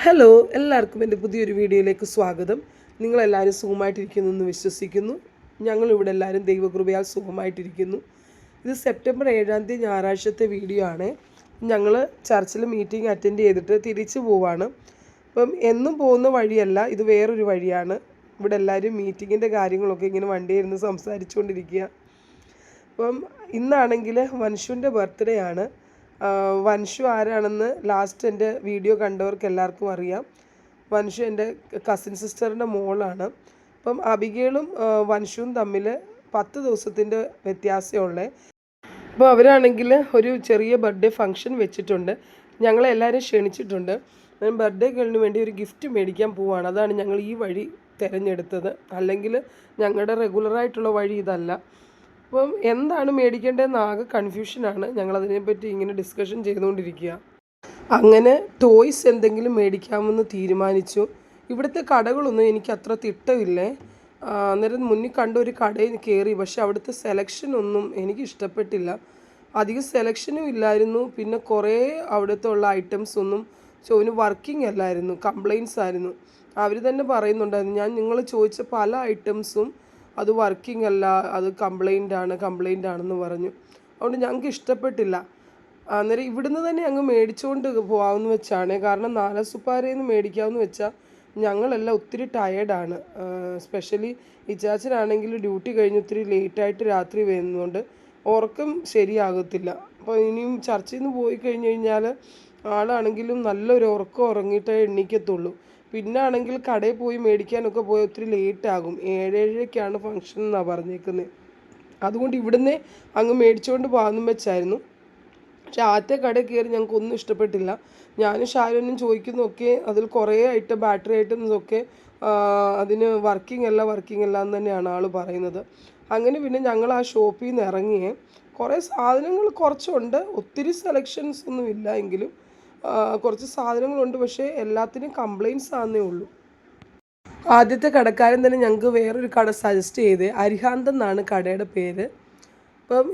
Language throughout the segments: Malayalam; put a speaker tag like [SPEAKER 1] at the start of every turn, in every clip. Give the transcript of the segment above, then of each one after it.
[SPEAKER 1] ഹലോ, എല്ലാവർക്കും എൻ്റെ പുതിയൊരു വീഡിയോയിലേക്ക് സ്വാഗതം. നിങ്ങളെല്ലാവരും സുഖമായിട്ടിരിക്കുന്നു എന്ന് വിശ്വസിക്കുന്നു. ഞങ്ങളിവിടെ എല്ലാവരും ദൈവകൃപയാൽ സുഖമായിട്ടിരിക്കുന്നു. ഇത് സെപ്റ്റംബർ 7 ഞായറാഴ്ചത്തെ വീഡിയോ ആണ്. ഞങ്ങൾ ചർച്ചിൽ മീറ്റിംഗ് അറ്റൻഡ് ചെയ്തിട്ട് തിരിച്ചു പോവാണ്. അപ്പം എന്നും പോകുന്ന വഴിയല്ല, ഇത് വേറൊരു വഴിയാണ്. ഇവിടെ എല്ലാവരും മീറ്റിങ്ങിൻ്റെ കാര്യങ്ങളൊക്കെ ഇങ്ങനെ വണ്ടിയിൽ ഇരുന്ന് സംസാരിച്ചുകൊണ്ടിരിക്കുക. അപ്പം ഇന്നാണെങ്കിൽ വൻഷുവിൻ്റെ ബർത്ത്ഡേ ആണ്. വൻഷു ആരാണെന്ന് ലാസ്റ്റ് എൻ്റെ വീഡിയോ കണ്ടവർക്ക് എല്ലാവർക്കും അറിയാം. വൻഷു എൻ്റെ കസിൻ സിസ്റ്ററിൻ്റെ മോളാണ്. അപ്പം അബിഗേളും വൻഷുവും തമ്മിൽ 10 ദിവസത്തിൻ്റെ വ്യത്യാസമുള്ളത്. അപ്പോൾ അവരാണെങ്കിൽ ഒരു ചെറിയ ബർത്ത്ഡേ ഫംഗ്ഷൻ വെച്ചിട്ടുണ്ട്. ഞങ്ങളെല്ലാവരും ക്ഷണിച്ചിട്ടുണ്ട്. ബർത്ത്ഡേ ഗേളിന് വേണ്ടി ഒരു ഗിഫ്റ്റ് മേടിക്കാൻ പോവുകയാണ്. അതാണ് ഞങ്ങൾ ഈ വഴി തിരഞ്ഞെടുത്തത്. അല്ലെങ്കിൽ ഞങ്ങളുടെ റെഗുലറായിട്ടുള്ള വഴി ഇതല്ല. അപ്പം എന്താണ് മേടിക്കേണ്ടതെന്ന് ആകെ കൺഫ്യൂഷനാണ്. ഞങ്ങളതിനെപ്പറ്റി ഇങ്ങനെ ഡിസ്കഷൻ ചെയ്തുകൊണ്ടിരിക്കുക. അങ്ങനെ ടോയ്സ് എന്തെങ്കിലും മേടിക്കാമെന്ന് തീരുമാനിച്ചു. ഇവിടുത്തെ കടകളൊന്നും എനിക്ക് അത്ര തിട്ടമില്ലേ. അന്നേരം മുന്നിൽ കണ്ട ഒരു കടയിൽ കയറി. പക്ഷെ അവിടുത്തെ സെലക്ഷനൊന്നും എനിക്ക് ഇഷ്ടപ്പെട്ടില്ല. അധികം സെലക്ഷനും ഇല്ലായിരുന്നു. പിന്നെ കുറേ അവിടുത്തെ ഉള്ള ഐറ്റംസ് ഒന്നും ചോദിന് വർക്കിംഗ് അല്ലായിരുന്നു, കംപ്ലയിൻസ് ആയിരുന്നു. അവർ തന്നെ പറയുന്നുണ്ടായിരുന്നു, ഞാൻ നിങ്ങൾ ചോദിച്ച പല ഐറ്റംസും അത് വർക്കിംഗ് അല്ല, അത് കംപ്ലൈൻ്റ് ആണെന്ന് പറഞ്ഞു. അതുകൊണ്ട് ഞങ്ങൾക്ക് ഇഷ്ടപ്പെട്ടില്ല. അന്നേരം ഇവിടുന്ന് തന്നെ അങ്ങ് മേടിച്ചുകൊണ്ട് പോകാമെന്ന് വെച്ചാണ്. കാരണം നാലസുപ്പാരയിൽ നിന്ന് മേടിക്കാമെന്ന് വെച്ചാൽ ഞങ്ങളെല്ലാം ഒത്തിരി ടയേർഡാണ്. സ്പെഷ്യലി ഇച്ചാച്ചനാണെങ്കിൽ ഡ്യൂട്ടി കഴിഞ്ഞ് ഒത്തിരി ലേറ്റായിട്ട് രാത്രി വരുന്നതുകൊണ്ട് ഉറക്കം ശരിയാകത്തില്ല. അപ്പോൾ ഇനിയും ചർച്ചയിൽ നിന്ന് പോയി കഴിഞ്ഞ് കഴിഞ്ഞാൽ ആളാണെങ്കിലും നല്ലൊരു ഉറക്കം ഉറങ്ങിയിട്ടേ എണീക്കത്തുള്ളൂ. പിന്നെ ആണെങ്കിൽ കടയിൽ പോയി മേടിക്കാനൊക്കെ പോയി ഒത്തിരി ലേറ്റാകും. 7:30ക്കാണ് ഫംഗ്ഷൻ എന്നാണ് പറഞ്ഞേക്കുന്നത്. അതുകൊണ്ട് ഇവിടുന്ന് അങ്ങ് മേടിച്ചുകൊണ്ട് പോകാമെന്നും വെച്ചായിരുന്നു. പക്ഷെ ആദ്യത്തെ കടയിൽ കയറി ഞങ്ങൾക്കൊന്നും ഇഷ്ടപ്പെട്ടില്ല. ഞാനും ഷാരോനും ചോദിക്കുന്നതൊക്കെ അതിൽ കുറേ ഐറ്റം ബാറ്ററി ഐറ്റംസൊക്കെ അതിന് വർക്കിംഗ് അല്ല എന്ന് തന്നെയാണ് ആൾ പറയുന്നത്. അങ്ങനെ പിന്നെ ഞങ്ങൾ ആ ഷോപ്പിൽ നിന്ന് ഇറങ്ങിയേ. കുറേ സാധനങ്ങൾ കുറച്ചുണ്ട്, ഒത്തിരി സെലക്ഷൻസ് ഒന്നും ഇല്ല എങ്കിലും കുറച്ച് സാധനങ്ങളുണ്ട്. പക്ഷേ എല്ലാത്തിനും കംപ്ലയിൻസ് ആണെന്നേ ഉള്ളൂ. ആദ്യത്തെ കടക്കാരൻ തന്നെ ഞങ്ങൾക്ക് വേറൊരു കട സജസ്റ്റ് ചെയ്ത്. അരിഹാന്ത് എന്നാണ് കടയുടെ പേര്. അപ്പം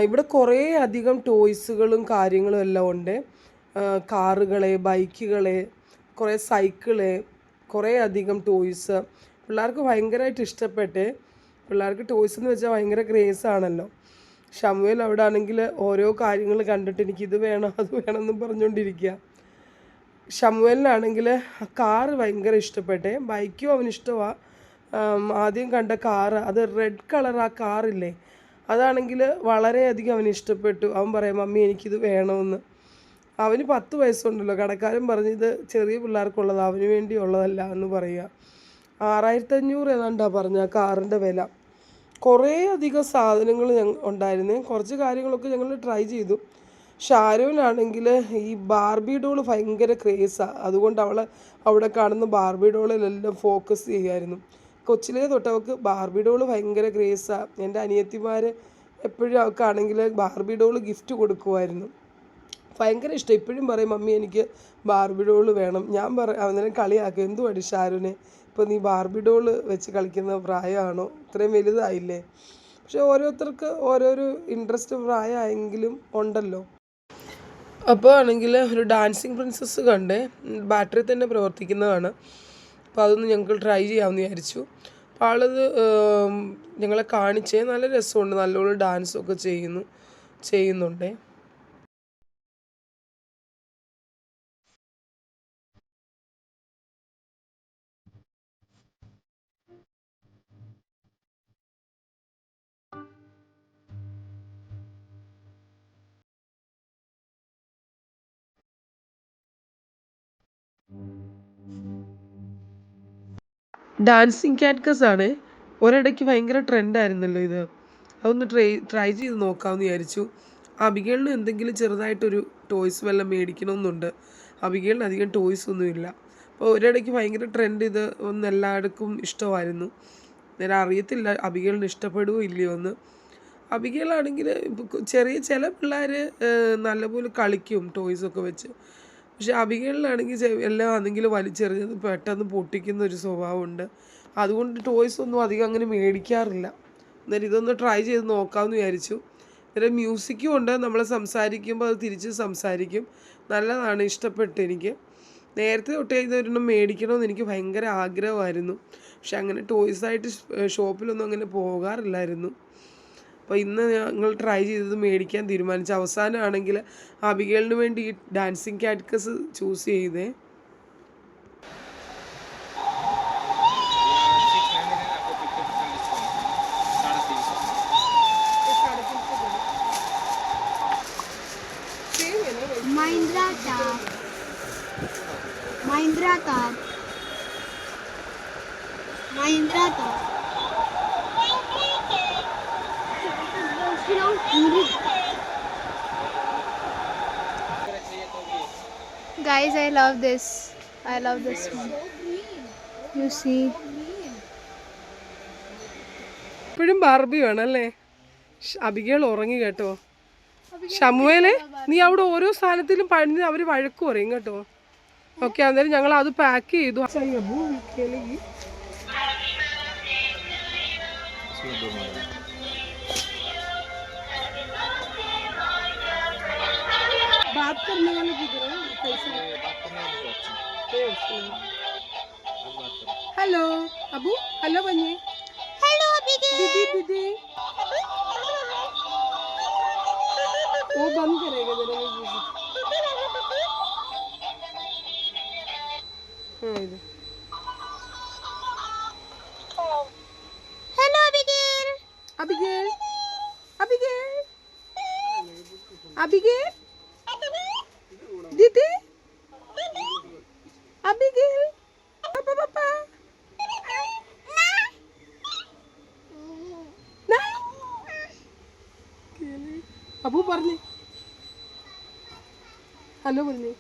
[SPEAKER 1] ഇവിടെ കുറേ അധികം ടോയ്സുകളും കാര്യങ്ങളും എല്ലാം ഉണ്ട്. കാറുകൾ, ബൈക്കുകൾ, കുറേ സൈക്കിള്, കുറേ അധികം ടോയ്സ്. പിള്ളേർക്ക് ഭയങ്കരമായിട്ട് ഇഷ്ടപ്പെട്ട്. പിള്ളേർക്ക് ടോയ്സ് എന്ന് വെച്ചാൽ ഭയങ്കര ക്രേസാണല്ലോ. ഷമുവേൽ അവിടെ ആണെങ്കിൽ ഓരോ കാര്യങ്ങൾ കണ്ടിട്ട് എനിക്കിത് വേണം അത് വേണമെന്നും പറഞ്ഞുകൊണ്ടിരിക്കുക. ഷമുവേലിനാണെങ്കിൽ കാറ് ഭയങ്കര ഇഷ്ടപ്പെട്ടെ. ബൈക്കും അവനിഷ്ടമാണ്. ആദ്യം കണ്ട കാറ്, അത് റെഡ് കളർ ആ കാറില്ലേ, അതാണെങ്കിൽ വളരെയധികം അവന് ഇഷ്ടപ്പെട്ടു. അവൻ പറയാം, മമ്മി എനിക്കിത് വേണമെന്ന്. അവന് 10 വയസ്സുണ്ടല്ലോ. കടക്കാരൻ പറഞ്ഞത് ചെറിയ പിള്ളേർക്കുള്ളതാണ്, അവന് വേണ്ടിയുള്ളതല്ല എന്ന് പറയുക. 6500 ഏതാണ്ടാണ് പറഞ്ഞ ആ കാറിൻ്റെ വില. കുറേ അധികം സാധനങ്ങൾ ഉണ്ടായിരുന്നു. കുറച്ച് കാര്യങ്ങളൊക്കെ ഞങ്ങൾ ട്രൈ ചെയ്തു. ഷാരോനാണെങ്കിൽ ഈ ബാർബി ഡോൾ ഭയങ്കര ക്രേസാണ്. അതുകൊണ്ട് അവിടെ കാണുന്ന ബാർബി ഡോളിലെല്ലാം ഫോക്കസ് ചെയ്യുമായിരുന്നു. കൊച്ചിലേ തൊട്ടവൾക്ക് ബാർബി ഡോൾ ഭയങ്കര ക്രേസാണ്. എൻ്റെ അനിയത്തിമാർ എപ്പോഴും അവൾക്കാണെങ്കിൽ ബാർബി ഡോൾ ഗിഫ്റ്റ് കൊടുക്കുമായിരുന്നു. ഭയങ്കര ഇഷ്ടം. ഇപ്പോഴും പറയും, മമ്മി എനിക്ക് ബാർബി ഡോൾ വേണം. ഞാൻ അന്നേരം കളിയാക്കും, എന്തുവാടി ഷാരുനെ, ഇപ്പോൾ നീ ബാർബി ഡോൾ വെച്ച് കളിക്കുന്ന പ്രായമാണോ, ഇത്രയും വലുതായില്ലേ. പക്ഷെ ഓരോരുത്തർക്ക് ഓരോരോ ഇൻട്രസ്റ്റ് പ്രായമായെങ്കിലും ഉണ്ടല്ലോ. അപ്പോൾ ആണെങ്കിൽ ഒരു ഡാൻസിങ് പ്രിൻസസ് കണ്ടേ, ബാറ്ററി തന്നെ പ്രവർത്തിക്കുന്നതാണ്. അപ്പോൾ അതൊന്ന് ഞങ്ങൾക്ക് ട്രൈ ചെയ്യാമെന്ന് വിചാരിച്ചു. അപ്പോൾ ആളത് ഞങ്ങളെ കാണിച്ചേ. നല്ല രസമുണ്ട്, നല്ലോണം ഡാൻസൊക്കെ ചെയ്യുന്നുണ്ടേ. ഡാൻസിങ് കാറ്റ്കസ് ആണ്. ഒരിടയ്ക്ക് ഭയങ്കര ട്രെൻഡായിരുന്നല്ലോ ഇത്. അതൊന്ന് ട്രൈ ചെയ്ത് നോക്കാമെന്ന് വിചാരിച്ചു. അബിഗേളിന് എന്തെങ്കിലും ചെറുതായിട്ടൊരു ടോയ്സ് വല്ലതും മേടിക്കണമെന്നുണ്ട്. അബിഗേളിന് അധികം ടോയ്സ് ഒന്നുമില്ല. അപ്പോൾ ഒരിടയ്ക്ക് ഭയങ്കര ട്രെൻഡ് ഇത് ഒന്ന് എല്ലാവർക്കും ഇഷ്ടമായിരുന്നു. നേരെ അറിയത്തില്ല അബിഗേളിന് ഇഷ്ടപ്പെടുമോ ഇല്ലയോ എന്ന്. അബിഗേളാണെങ്കിൽ ചില പിള്ളേർ നല്ലപോലെ കളിക്കും ടോയ്സൊക്കെ വെച്ച്. പക്ഷെ അബിഗേളിലാണെങ്കിൽ എല്ലാം ആണെങ്കിലും വലിച്ചെറിഞ്ഞത് പെട്ടെന്ന് പൊട്ടിക്കുന്ന ഒരു സ്വഭാവമുണ്ട്. അതുകൊണ്ട് ടോയ്സ് ഒന്നും അധികം അങ്ങനെ മേടിക്കാറില്ല. അന്നേരം ഇതൊന്ന് ട്രൈ ചെയ്ത് നോക്കാമെന്ന് വിചാരിച്ചു. അന്നേരം മ്യൂസിക്കും ഉണ്ട്. നമ്മൾ സംസാരിക്കുമ്പോൾ അത് തിരിച്ച് സംസാരിക്കും. നല്ലതാണ്, ഇഷ്ടപ്പെട്ടു എനിക്ക്. നേരത്തെ തൊട്ടേ ഇതൊരെണ്ണം മേടിക്കണമെന്ന് എനിക്ക് ഭയങ്കര ആഗ്രഹമായിരുന്നു. പക്ഷെ അങ്ങനെ ടോയ്സായിട്ട് ഷോപ്പിലൊന്നും അങ്ങനെ പോകാറില്ലായിരുന്നു. അപ്പോൾ ഇന്ന് ഞങ്ങൾ ട്രൈ ചെയ്തത് മേടിക്കാൻ തീരുമാനിച്ചു. അവസാനമാണെങ്കിൽ അബിഗേലിന് വേണ്ടി ഈ ഡാൻസിങ് കാറ്റ്കസ് ചൂസ് ചെയ്തേ.
[SPEAKER 2] Mahindra Thar. Guys, I love this. I love this one. You see.
[SPEAKER 1] ഇപ്പോഴും ബാർബി വേണമല്ലേ? അബിഗേൾ ഉറങ്ങി കേട്ടോ. ഷമുവേലെ, നീ അവിടെ ഓരോ സാധനത്തിലും പണിഞ്ഞ് അവർ വഴക്ക് പറയും കേട്ടോ. ഓക്കെ, അന്നേരം ഞങ്ങൾ അത് പാക്ക് ചെയ്തു. बात करने वाले किधर है? हेलो अबू, हेलो बनिए.
[SPEAKER 2] Hello, Abigail.
[SPEAKER 1] दीदी दीदी वो बंद करेगा जरा मुझे. हाँ इधर.
[SPEAKER 2] Hello, Abigail.
[SPEAKER 1] Abigail, Abigail, Abigail, दीदी, Abigail, पापा पापा. अबू പറഞ്ഞേ ഹലോ പറഞ്ഞേ.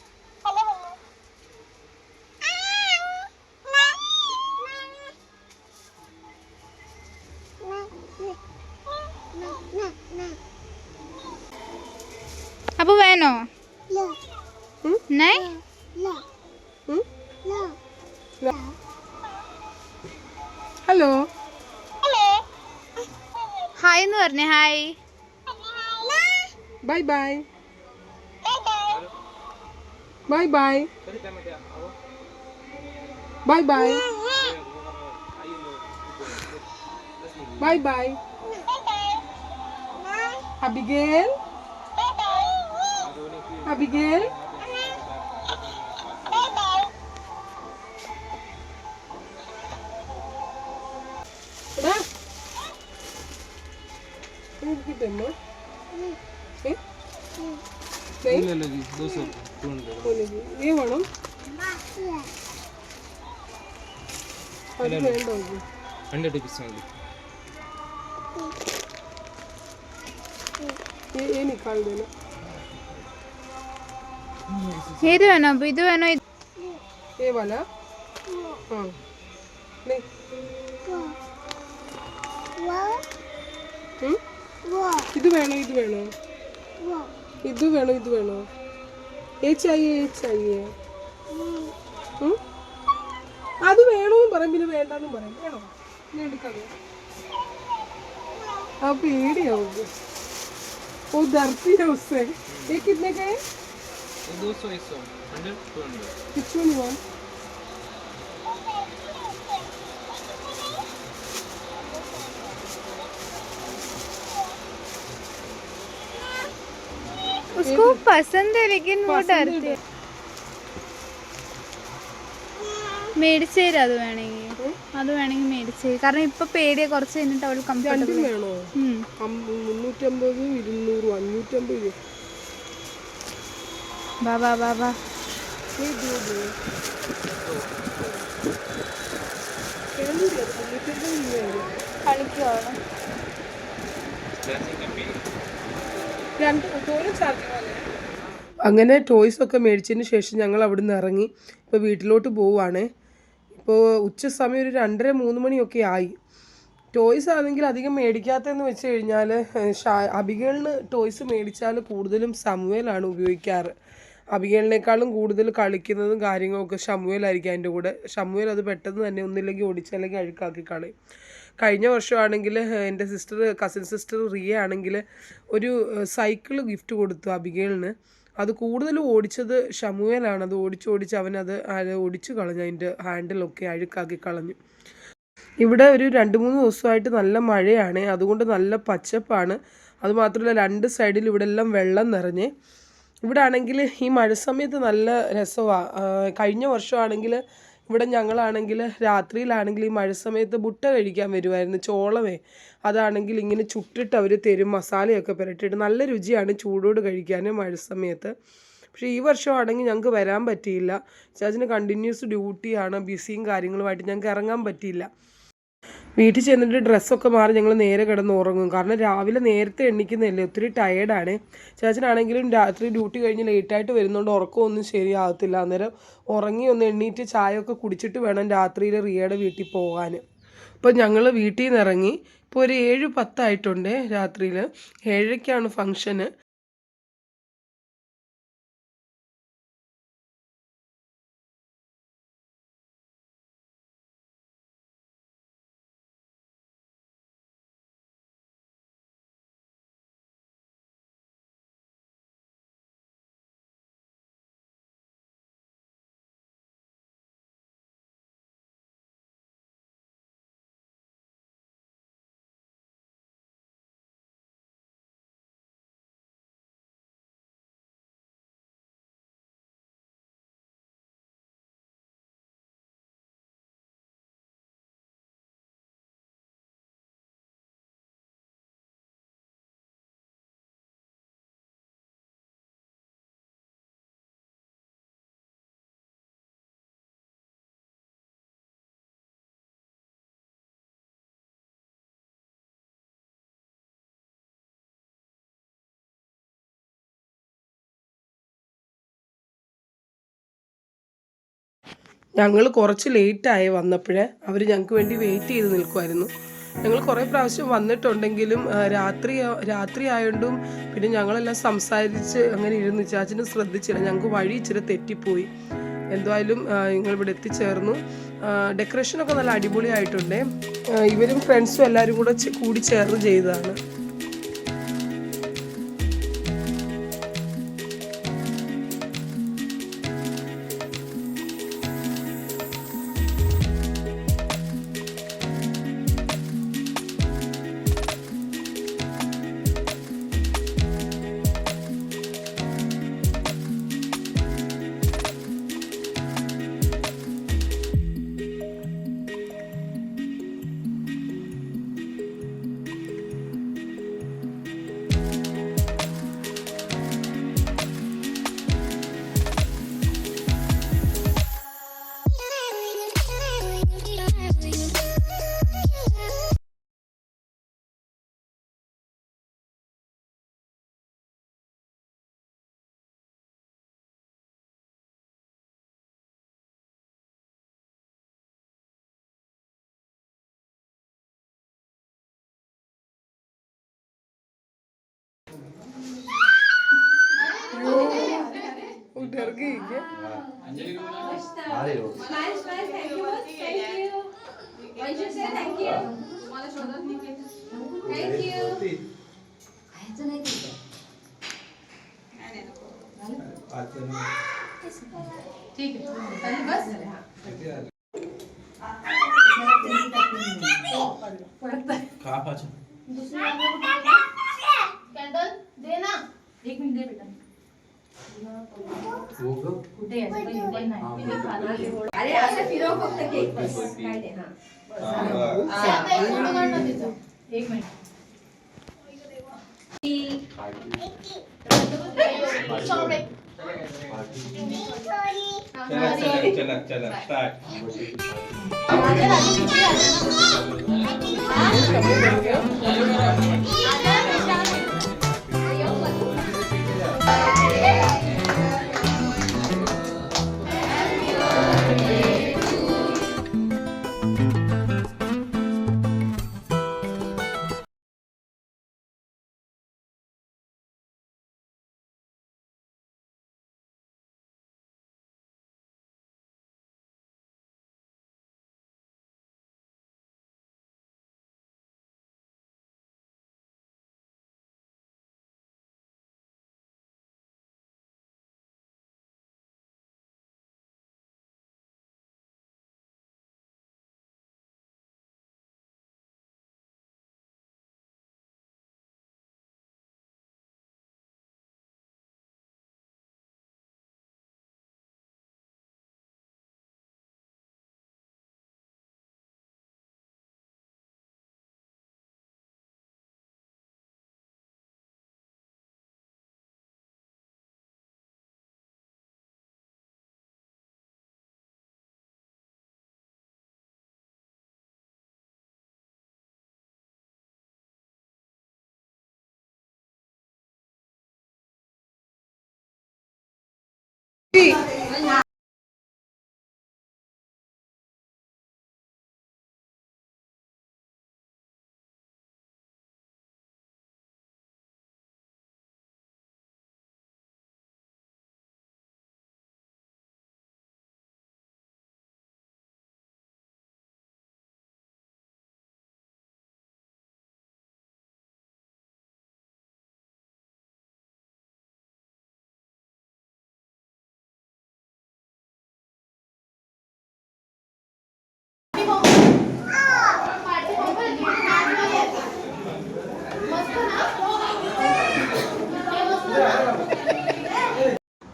[SPEAKER 2] Abu വേണോ? नहीं?
[SPEAKER 1] ഹലോ
[SPEAKER 2] ഹായ് എന്ന് പറഞ്ഞേ. Hi.
[SPEAKER 1] Bye bye bye bye bye bye bye bye. Abigail, Abigail, എടാ കിട്ടുന്നോ? ये വേണം അത് വേണ്ടോ?
[SPEAKER 3] 100 rupees only.
[SPEAKER 1] ये निकाल देना.
[SPEAKER 2] ഇത് വേണോ? ഇത് വേണോ?
[SPEAKER 1] ये वाला हाँ नहीं. ഇത് വേണോ? ഇത് വേണോ? ഇത് വേണോ? ഇത് വേണോ? ये चाहिए, ये चाहिए. അത് വേണമെന്നും പറയും, പിന്നെ വേണ്ടെന്നും പറയും. വേണോ? ഞാൻ എടുക്കാം. ആ പേടിയാവും. वो डरती है उससे. ये कितने का है?
[SPEAKER 3] 200 100 200.
[SPEAKER 1] Which one you want?
[SPEAKER 2] उसको पसंद है लेकिन वो डरती है. മേടിച്ചേരും. അത് വേണമെങ്കിൽ മേടിച്ചേരും. കാരണം ഇപ്പൊ പേടിയെ കുറച്ച് കഴിഞ്ഞിട്ട് അവൾ കംഫർട്ടബിൾ.
[SPEAKER 1] വേണോ? 350 200 550.
[SPEAKER 2] ബാബാ ബാബാ കളിക്കുവാണ്.
[SPEAKER 1] അങ്ങനെ ടോയ്സൊക്കെ മേടിച്ചതിന് ശേഷം ഞങ്ങൾ അവിടെ നിന്ന് ഇറങ്ങി ഇപ്പോൾ വീട്ടിലോട്ട് പോവുകയാണ്. ഇപ്പോൾ ഉച്ച സമയം ഒരു 2:30 മണിയൊക്കെ ആയി. ടോയ്സ് ആണെങ്കിൽ അധികം മേടിക്കാത്തതെന്ന് വെച്ച് കഴിഞ്ഞാൽ അബിഗേളിന് ടോയ്സ് മേടിച്ചാൽ കൂടുതലും സമുവേലാണ് ഉപയോഗിക്കാറ്. അബിഗേളിനേക്കാളും കൂടുതൽ കളിക്കുന്നതും കാര്യങ്ങളൊക്കെ ഷമുവേലായിരിക്കും അതിൻ്റെ കൂടെ. ഷമുവേൽ അത് പെട്ടെന്ന് തന്നെ ഒന്നില്ലെങ്കിൽ ഓടിച്ചല്ലെങ്കിൽ അഴുക്കാക്കി കളയും. കഴിഞ്ഞ വർഷമാണെങ്കിൽ എൻ്റെ കസിൻ സിസ്റ്റർ റിയ ആണെങ്കിൽ ഒരു സൈക്കിൾ ഗിഫ്റ്റ് കൊടുത്തു അബിഗേളിന്. അത് കൂടുതലും ഓടിച്ചത് ഷമുവേലാണ്. അത് ഓടിച്ച് അവനത് ഒടിച്ചു കളഞ്ഞു, അതിൻ്റെ ഹാൻഡിലൊക്കെ അഴുക്കാക്കി കളഞ്ഞു. ഇവിടെ ഒരു 2-3 ദിവസമായിട്ട് നല്ല മഴയാണ്, അതുകൊണ്ട് നല്ല പച്ചപ്പാണ്. അതുമാത്രമല്ല 2 സൈഡിൽ ഇവിടെ എല്ലാം വെള്ളം നിറഞ്ഞ്. ഇവിടെ ആണെങ്കിൽ ഈ മഴ സമയത്ത് നല്ല രസമാണ്. കഴിഞ്ഞ വർഷമാണെങ്കിൽ ഇവിടെ ഞങ്ങളാണെങ്കിൽ രാത്രിയിലാണെങ്കിൽ ഈ മഴ സമയത്ത് മുട്ട കഴിക്കാൻ വരുമായിരുന്നു, ചോളമേ. അതാണെങ്കിൽ ഇങ്ങനെ ചുട്ടിട്ട് അവർ തരും, മസാലയൊക്കെ പുരട്ടിയിട്ട് നല്ല രുചിയാണ് ചൂടോട് കഴിക്കാൻ മഴ സമയത്ത്. പക്ഷേ ഈ വർഷമാണെങ്കിൽ ഞങ്ങൾക്ക് വരാൻ പറ്റിയില്ല. ചാച്ചന് കണ്ടിന്യൂസ് ഡ്യൂട്ടിയാണ്, ബിസിയും കാര്യങ്ങളുമായിട്ട് ഞങ്ങൾക്ക് ഇറങ്ങാൻ പറ്റിയില്ല. വീട്ടിൽ ചെന്നിട്ട് ഡ്രസ്സൊക്കെ മാറി ഞങ്ങൾ നേരെ കിടന്ന് ഉറങ്ങും. കാരണം രാവിലെ നേരത്തെ എണ്ണിക്കുന്നതല്ലേ, ഒത്തിരി ടയേർഡാണ്. ചാച്ചനാണെങ്കിലും രാത്രി ഡ്യൂട്ടി കഴിഞ്ഞ് ലേറ്റായിട്ട് വരുന്നതുകൊണ്ട് ഉറക്കമൊന്നും ശരിയാകത്തില്ല. അന്നേരം ഉറങ്ങി ഒന്ന് എണ്ണീറ്റ് ചായയൊക്കെ കുടിച്ചിട്ട് വേണം രാത്രിയിൽ റിയയുടെ വീട്ടിൽ പോകാൻ. അപ്പോൾ ഞങ്ങൾ വീട്ടിൽ നിന്ന് ഇറങ്ങി. ഇപ്പോൾ ഒരു 7:10 ആയിട്ടുണ്ട് രാത്രിയിൽ. 7:30ക്കാണ് ഫംഗ്ഷന്. ഞങ്ങൾ കുറച്ച് ലേറ്റായി വന്നപ്പോൾ അവർ ഞങ്ങൾക്ക് വേണ്ടി വെയിറ്റ് ചെയ്ത് നിൽക്കുമായിരുന്നു. ഞങ്ങൾ കുറേ പ്രാവശ്യം വന്നിട്ടുണ്ടെങ്കിലും രാത്രി ആയതുകൊണ്ടും പിന്നെ ഞങ്ങളെല്ലാം സംസാരിച്ച് അങ്ങനെ ഇരുന്ന് ചാച്ചനും ശ്രദ്ധിച്ചില്ല. ഞങ്ങൾക്ക് വഴി ഇച്ചിരി തെറ്റിപ്പോയി. എന്തായാലും ഞങ്ങളിവിടെ എത്തിച്ചേർന്നു. ഡെക്കറേഷനൊക്കെ നല്ല അടിപൊളിയായിട്ടുണ്ട്. ഇവരും ഫ്രണ്ട്സും എല്ലാവരും കൂടി ചേർന്ന് ചെയ്തതാണ്. डर गई क्या?
[SPEAKER 4] कैंडल देना 1 मिनट दे बेटा कुठे याचं काही उपाय नाही तिने खाल्ला अरे असं फिरव फक्त केक बस काय दे हां आता एक फोटो काढ ना तिचा 1 मिनिट
[SPEAKER 3] चला स्टार्ट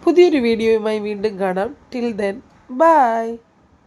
[SPEAKER 1] പുതിയൊരു വീഡിയോയുമായി വീണ്ടും കാണാം. Till then bye.